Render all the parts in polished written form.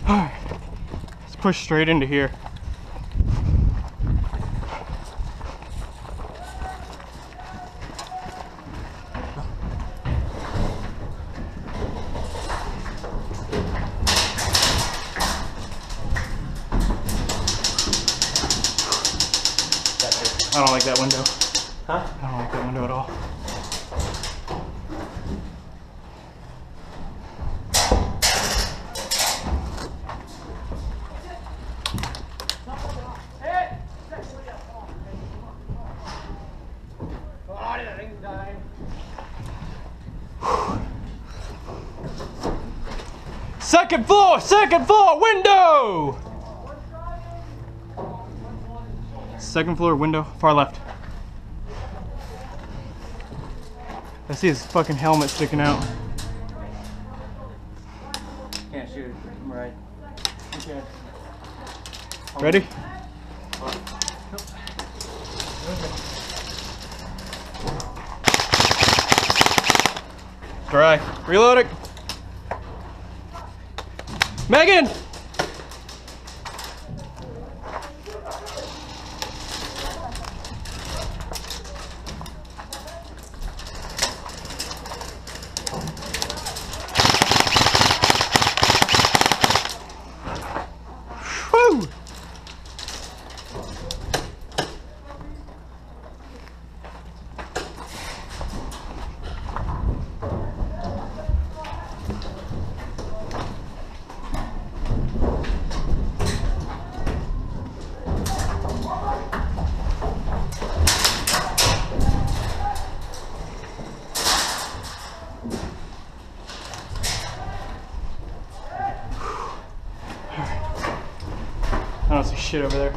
Alright, let's push straight into here. I don't like that window. Huh? I don't like that window at all. Second floor window! Second floor window, far left. I see his fucking helmet sticking out. Can't shoot. I'm right. Okay. Ready? Dry. Reload it. Megan! Woo! I don't see shit over there.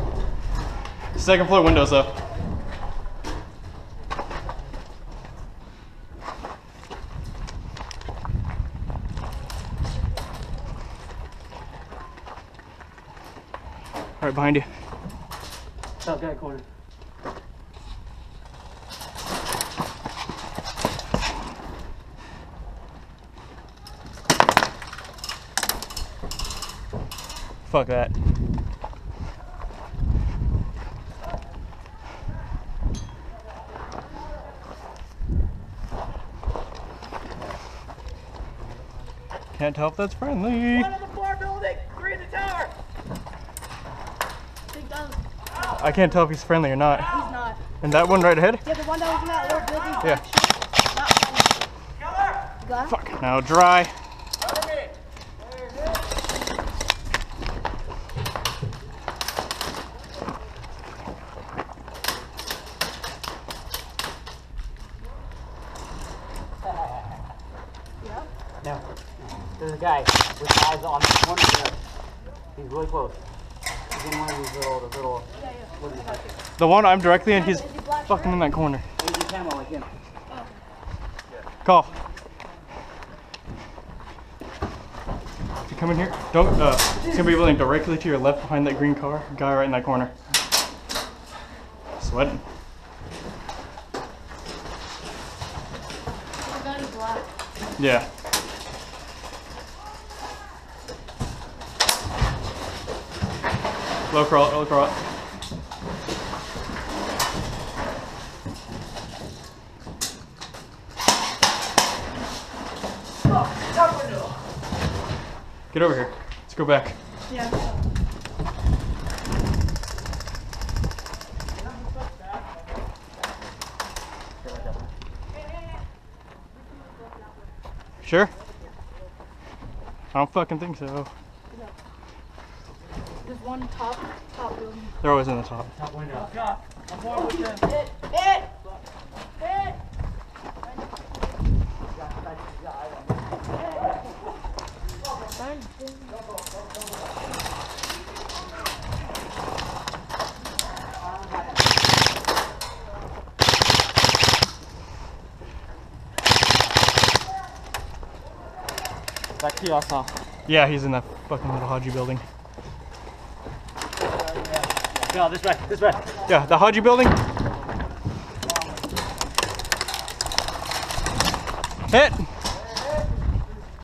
Second floor windows though. Right behind you. Top guy corner. Fuck that. Can't tell if that's friendly. One on the floor building, 3 in the tower. I can't tell if he's friendly or not. He's not. And that one right ahead? Yeah, the one that was in that little building. Yeah. Not friendly. You got him? Fuck. Now dry. No. There's a guy with eyes on one of them. He's really close. He's in one of these little. The one I'm directly in, he's fucking in that corner. He's in camo like him. Call. If you come in here, don't, it's gonna be running directly to your left behind that green car. Guy right in that corner. Sweating. Yeah. Low crawl, low crawl. Get over here. Let's go back. Yeah. Sure? I don't fucking think so. There's one top building. They're always in the top. Top window. Hit! That kiosk, huh? Yeah, he's in that fucking little Haji building. No, this way, this way. Yeah, the Haji building. Hit!